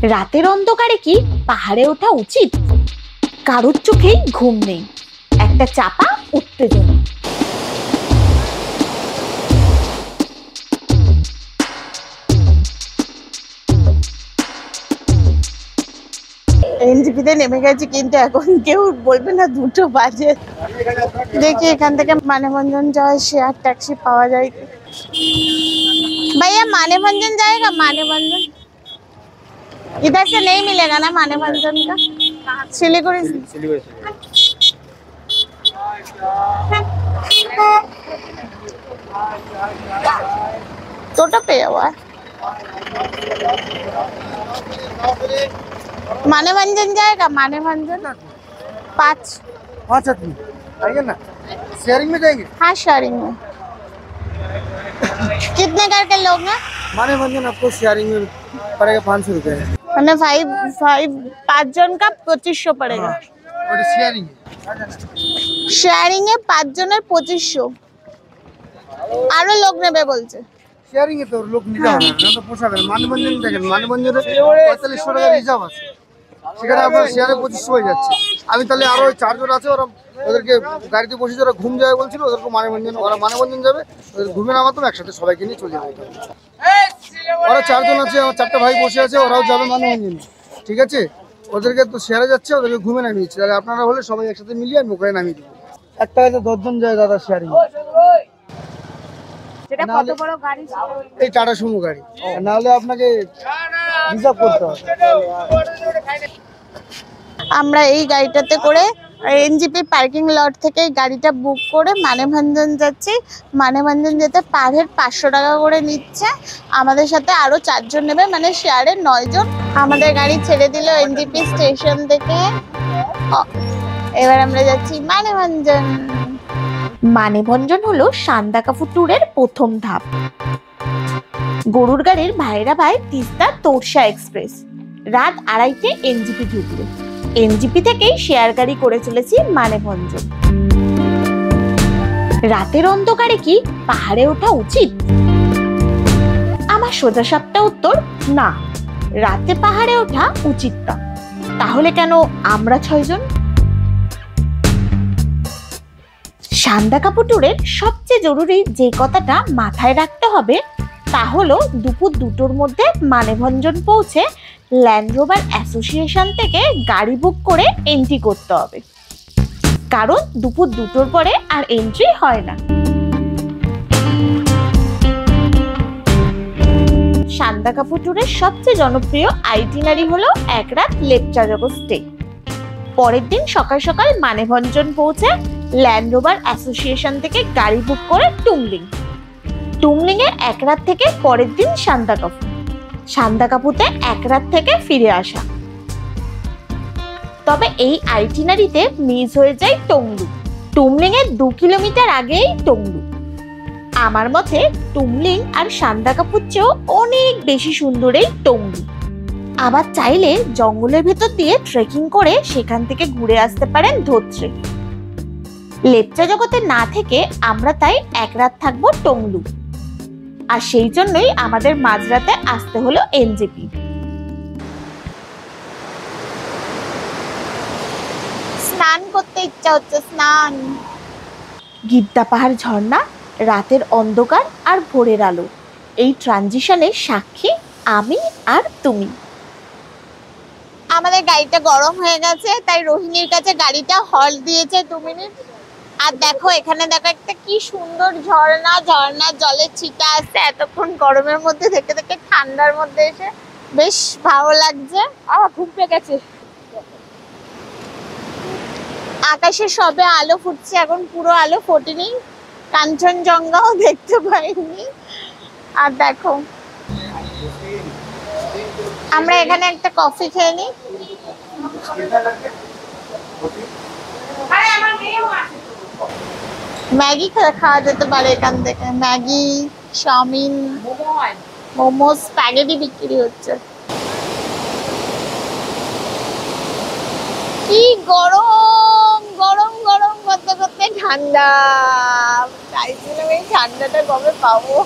রাতের অন্ধকারে কি পাহাড়ে ওঠা উচিত? কারোর চোখেই ঘুম নেই, একটা চাপা উত্তেজনা। এনজিপিতে নেমে গেছি, কিন্তু এখন কেউ বলবে না 2টো বাজে। দেখি এখান থেকে मानेभंजन जाए शेयर टैक्सी पावा जाए। भैया मानेभंजन जाएगा? मानेभंजन इधर से नहीं मिलेगा ना मानेभंजन का? सिलीगुड़ी टोटो पे हुआ है। मानेभंजन जाएगा? मानेभंजन 5 आदमी आइए ना, शेयरिंग में जाएंगे। हाँ शेयरिंग में। कितने करके लोग हैं? मानेभंजन आपको शेयरिंग में पड़ेगा 500 रुपये। मैंने 5 जन का 2500 पड़ेगा। और शेयरिंग शेयरिंग है 5 जনের 2500। আরো লোক নেবে বলছে। শেয়ারিং এ তো লোক নিতে হবে না, তো পোষাবে না। মানবঞ্জন দেখেন, মানবঞ্জনে 4500 টাকা রিজার্ভ আছে, সেখানে আপনার শেয়ারে 2500 হয়ে যাচ্ছে। আমি তাহলে আরো 4 জন আছে, ওদেরকে গাড়িতে বসে যারা ঘুম যাবে বলছিল, ওদেরকে মানবঞ্জন, ওরা মানবঞ্জন যাবে, ওদের ঘুমে নামাতাম, একসাথে সবাইকে নিয়ে চলে যাবে। ওরা 4 জন আছে, আমার 4টা ভাই বসে আছে, ওরাও যাবে মানবঞ্জনে, ঠিক আছে? ওদেরকে তো শেয়ারে যাচ্ছে, ওদেরকে ঘুমে নামিয়ে দিচ্ছে। তাহলে আপনারা হলে সবাই একসাথে মিলিয়ে আমি ওখানে নামিয়ে দেবো। একটা গাড়িতে 10 জন যায় দাদা শেয়ারিং। যেটা কত বড় গাড়ি? এই টাটা সুমো গাড়ি, না হলে আপনাকে রিজার্ভ করতে হবে। আমরা এই গাড়িটাতে করে এনজিপি পার্কিং লট থেকে গাড়িটা বুক করে মানেভঞ্জন যাচ্ছি। মানেভঞ্জন যেতে পার হেড 500 টাকা করে নিচ্ছে। আমাদের সাথে আরো 4 জন নেবে, মানে শেয়ারে 9 জন। আমাদের গাড়ি ছেড়ে দিল এনজিপি স্টেশন থেকে। এবার আমরা যাচ্ছি মানেভঞ্জন। মানেভঞ্জন হলো সান্দাকফু ট্যুরের প্রথম ধাপ। গরুর গাড়ির ভাইরা ভাই তিস্তা তোরসা এক্সপ্রেস রাত 2:30-তে এনজিপি ঢুকলো। এনজিপি থেকেই শেয়ার গাড়ি করে চলেছি মানেভঞ্জন। রাতের অন্ধকারে কি পাহাড়ে ওঠা উচিত? আমার সোজা সাপটা উত্তর না, রাতে পাহাড়ে ওঠা উচিত না। তাহলে কেন আমরা 6 জন? সান্দাকফু ট্যুরের সবচেয়ে জরুরি যে কথাটা মাথায় রাখতে হবে তা হলো দুপুর 2টোর মধ্যে মানেভঞ্জন পৌঁছে ল্যান্ড রোভার অ্যাসোসিয়েশন থেকে গাড়ি বুক করে এন্ট্রি করতে হবে, কারণ দুপুর 2টোর পরে আর এন্ট্রি হয় না। সান্দাকফু ট্যুরের সবচেয়ে জনপ্রিয় আইটিনারি হলো 1 রাত লেপচাজগো স্টে। পরের দিন সকাল সকাল মানেভঞ্জন পৌঁছে ল্যান্ড রোভার অ্যাসোসিয়েশন থেকে গাড়ি বুক করে টুমলিং। টুমলিংয়ে 1 রাত থেকে পরের দিন সান্দাকফু। সান্দাকফুতে 1 রাত থেকে ফিরে আসা। তবে এই আইটিনারিতে মিস হয়ে যায় টংলু। টুমলিংয়ের 2 কিলোমিটার আগেই টংলু। আমার মতে টুমলিং আর সান্দাকফুর চেয়েও অনেক বেশি সুন্দর এই টংলু। আবার চাইলে জঙ্গলের ভেতর দিয়ে ট্রেকিং করে সেখান থেকে ঘুরে আসতে পারেন ধোত্রে। লেপচাজগোতে না থেকে আমরা তাই 1 রাত থাকবো টংলু, আর সেই জন্যই আমাদের মাঝরাতে আসতে হলো এনজিপি। স্নান করতে ইচ্ছা হচ্ছে, স্নান। গিদ্দা পাহাড় ঝর্ণা, রাতের অন্ধকার আর ভোরের আলো, এই ট্রানজিশনের সাক্ষী আমি আর তুমি। আমাদের গাড়িটা গরম হয়ে গেছে, তাই রোহিণীর কাছে গাড়িটা হল্ট দিয়েছে 2 মিনিট। আর দেখো এখানে, দেখো একটা কি সুন্দর ঝর্ণা, ঝর্ণার জলের ছিটা আসছে। এতক্ষণ গরমের মধ্যে থেকে থেকে ঠান্ডার মধ্যে এসে বেশ ভালো লাগছে। আমার ঘুম পেয়ে গেছে। আকাশে সবে আলো ফুটছে, এখন পুরো আলো ফোটেনি। কাঞ্চনজঙ্ঘাও দেখতে পাইনি। আর দেখো আমরা এখানে একটা কফি খেয়ে নিই। ম্যাগি খাওয়া যেতে পারে এখান থেকে। ম্যাগি, চাউমিন, মোমো, স্প্যাগেটি বিক্রি হচ্ছে। কি গরম, গরম গরম করতে করতে ঠান্ডা। চাইছিলাম এই ঠান্ডাটা কবে পাবো।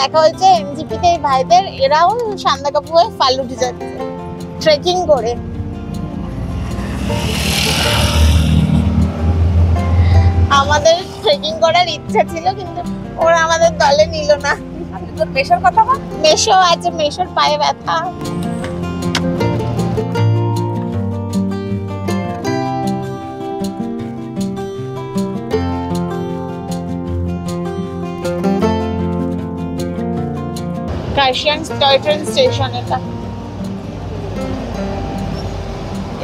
দেখা হয়েছে এনজিপিতে এই ভাইদের, এরাও সান্দাকফু হয়ে ফালুট যাচ্ছে ট্রেকিং করে। আমাদের ট্রেকিং করার ইচ্ছা ছিল কিন্তু ওরা আমাদের দলে নিল না। মেশোর কথা বল। মেশো আছে, মেশোর পায়ে ব্যথা। কার্শিয়ান টয় ট্রেন স্টেশন এটা।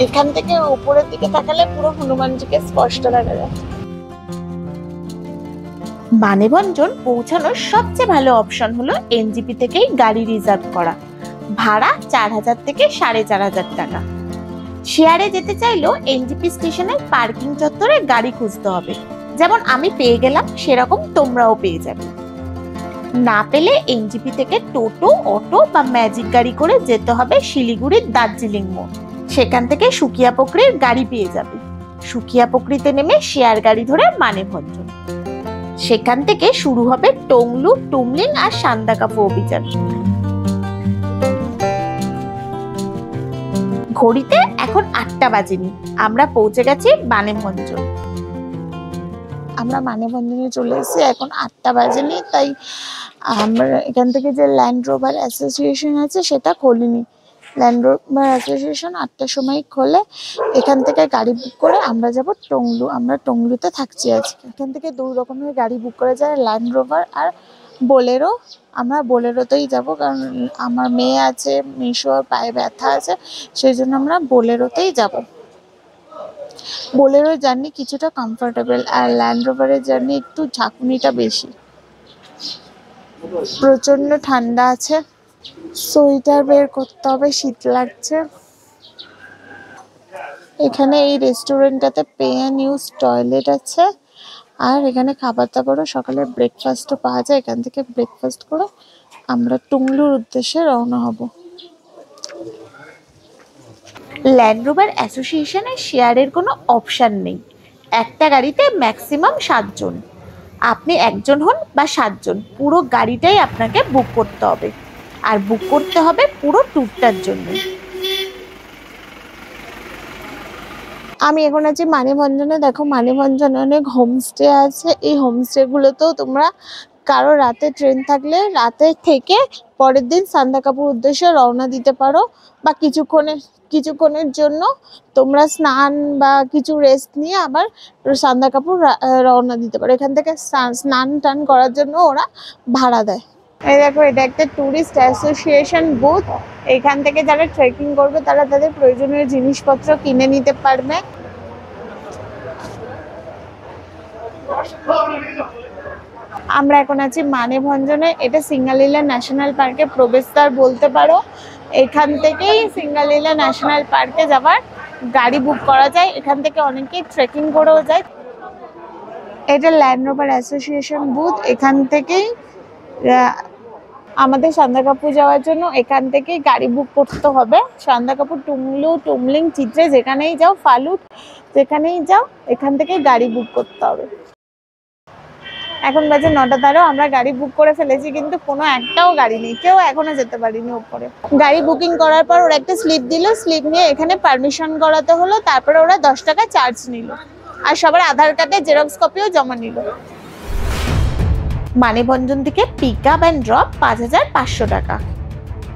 এখান থেকে উপরের দিকে তাকালে পুরো হনুমানজিকে স্পষ্ট দেখা যায়। মানেভঞ্জন পৌঁছানোর সবচেয়ে ভালো অপশন হলো এনজিপি থেকেই গাড়ি রিজার্ভ করা। ভাড়া 4000 থেকে 4500 টাকা। শেয়ারে যেতে চাইলেও এনজিপি স্টেশনের পার্কিং চত্বরে গাড়ি খুঁজতে হবে। যেমন আমি পেয়ে গেলাম সেরকম তোমরাও পেয়ে যাবে। না পেলে এনজিপি থেকে টোটো, অটো বা ম্যাজিক গাড়ি করে যেতে হবে শিলিগুড়ির দার্জিলিং মোড়। সেখান থেকে সুকিয়াপোখরির গাড়ি পেয়ে যাবে। সুকিয়াপোখরিতে নেমে শেয়ার গাড়ি ধরে মানেভঞ্জন। সেখান থেকে শুরু হবে টংলু, টুমলিং আর সান্দাকফু অভিযান। ঘড়িতে এখন 8টা বাজেনি, আমরা পৌঁছে গেছি মানেভঞ্জন। আমরা মানেভঞ্জনে চলে এসেছি, এখন 8টা বাজেনি, তাই আমরা এখান থেকে যে ল্যান্ড রোভার অ্যাসোসিয়েশন আছে সেটা খোলেনি। ল্যান্ড রোভার অ্যাসোসিয়েশন 8টার সময় খোলে। এখান থেকে গাড়ি বুক করে আমরা যাব টংলু। আমরা টংলুতে থাকছি আজকে। এখান থেকে 2 রকমের গাড়ি বুক করা যায়, ল্যান্ড রোভার আর বোলেরো। আমরা বোলেরোতেই যাব, কারণ আমার মেয়ে আছে, মিশোর পায়ে ব্যথা আছে, সেই জন্য আমরা বোলেরোতেই যাব। বোলেরোর জার্নি কিছুটা কমফোর্টেবল, আর ল্যান্ড রোভারের জার্নি একটু ঝাঁকুনিটা বেশি। প্রচন্ড ঠান্ডা আছে, সোয়েটার বের করতে হবে, শীত লাগছে। এখানে এই রেস্টুরেন্টটাতে পে অ্যান্ড ইউজ টয়লেট আছে, আর এখানে খাবার দাবারও, সকালের ব্রেকফাস্টও পাওয়া যায়। এখান থেকে ব্রেকফাস্ট করে আমরা টুংলুর উদ্দেশ্যে রওনা হব। ল্যান্ড রোভার অ্যাসোসিয়েশনের শেয়ারের কোনো অপশন নেই। একটা গাড়িতে ম্যাক্সিমাম 7 জন। আপনি একজন হন বা 7 জন, পুরো গাড়িটাই আপনাকে বুক করতে হবে। আর বুক করতে হবে পুরো ট্যুরটার জন্য। আমি এখন আছি মানেভঞ্জনে। দেখো, মানেভঞ্জনে অনেক হোমস্টে আছে। এই হোমস্টেগুলোতেও তোমরা কারো রাতে ট্রেন থাকলে রাতে থেকে পরের দিন সান্দাকফুর উদ্দেশ্যে রওনা দিতে পারো, বা কিছুক্ষণের জন্য তোমরা স্নান বা কিছু রেস্ট নিয়ে আবার সান্দাকফুর রওনা দিতে পারো। এখান থেকে স্নান টান করার জন্য ওরা ভাড়া দেয়। এই দেখো, এটা একটা ট্যুরিস্ট অ্যাসোসিয়েশন বুথ। এখান থেকে যারা ট্রেকিং করবে তারা তাদের প্রয়োজনীয় জিনিসপত্র কিনে নিতে পারবে। আমরা এখন আছি মানেভঞ্জনে। এটা সিঙ্গালীলা ন্যাশনাল পার্কের প্রবেশদ্বার বলতে পারো। এখান থেকেই সিঙ্গালীলা ন্যাশনাল পার্কে যাবার গাড়ি বুক করা যায়। এখান থেকে অনেকেই ট্রেকিং করেও যায়। এটা ল্যান্ড রোভার অ্যাসোসিয়েশন বুথ। এখান থেকেই আমাদের সান্দাকফু যাওয়ার জন্য এখান থেকেই গাড়ি বুক করতে হবে। সান্দাকফু, টুংলু, টুমলিং, চিত্রে যেখানেই যাও, ফালুট যেখানেই যাও, এখান থেকেই গাড়ি বুক করতে হবে। এখন বাজে 9:13। আমরা গাড়ি বুক করে ফেলেছি, কিন্তু কোনো একটাও গাড়ি নেই, কেউ এখনো যেতে পারিনি উপরে। গাড়ি বুকিং করার পর ওরা একটা স্লিপ দিল, স্লিপ নিয়ে এখানে পারমিশন করাতে হলো। তারপরে ওরা 10 টাকা চার্জ নিল, আর সবার আধার কার্ডের জেরক্স কপিও জমা নিল। মানেভঞ্জন থেকে পিক আপ অ্যান্ড ড্রপ 5500 টাকা,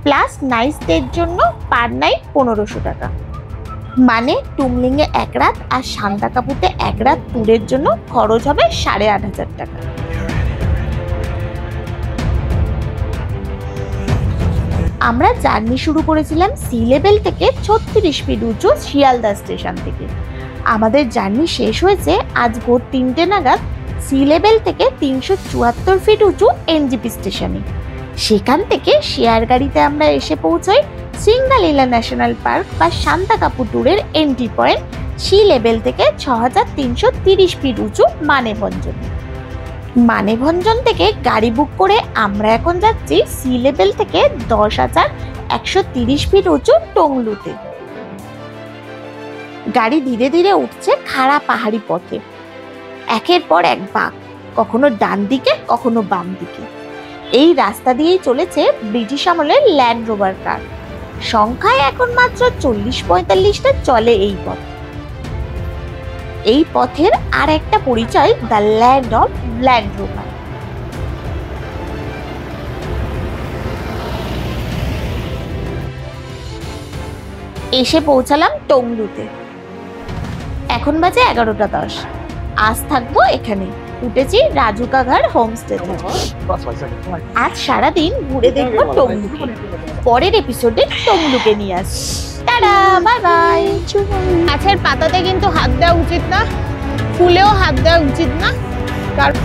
প্লাস নাইট স্টের জন্য পার নাইট 1500 টাকা। মানে টুমলিংয়ে 1 রাত আর সান্দাকফুতে 1 রাত ট্যুরের জন্য খরচ হবে 8500 টাকা। আমরা জার্নি শুরু করেছিলাম সি লেভেল থেকে 36 ফিট উঁচু শিয়ালদা স্টেশন থেকে। আমাদের জার্নি শেষ হয়েছে আজ ভোর 3টে নাগাদ সি লেভেল থেকে 374 ফিট উঁচু এনজিপি স্টেশনে। সেখান থেকে শেয়ার গাড়িতে আমরা এসে পৌঁছাই সিঙ্গালীলা ন্যাশনাল পার্ক বা সান্দাকফু ট্যুরের এন্ট্রি পয়েন্ট সি লেভেল থেকে 6330 ফিট উঁচু মানেভঞ্জনে। মানেভঞ্জন থেকে গাড়ি বুক করে আমরা এখন যাচ্ছি সি লেভেল থেকে 10130 ফিট উঁচু টংলুতে। গাড়ি ধীরে ধীরে উঠছে খাড়া পাহাড়ি পথে, একের পর এক বাঁক, কখনো ডান দিকে কখনো বাম দিকে। এই রাস্তা দিয়েই চলেছে ব্রিটিশ আমলের ল্যান্ড রোভার কার। সংখ্যায় এখন মাত্র 40-45টা চলে এই পথ। এই পথের আর একটা পরিচয় the land of land rover. এসে পৌঁছালাম টংলুতে। এখন বাজে 11:10। আজ থাকবো এখানে। উঠেছি রাজু কাঘার হোমস্টেতে। আজ সারাদিন ঘুরে দেখবো টংলুকে। পরের এপিসোডে টংলুকে নিয়ে আসছি। Tata, bye bye. গাছের পাতাতে কিন্তু হাত দেওয়া উচিত না, ফুলেও হাত দেওয়া উচিত না, কারণ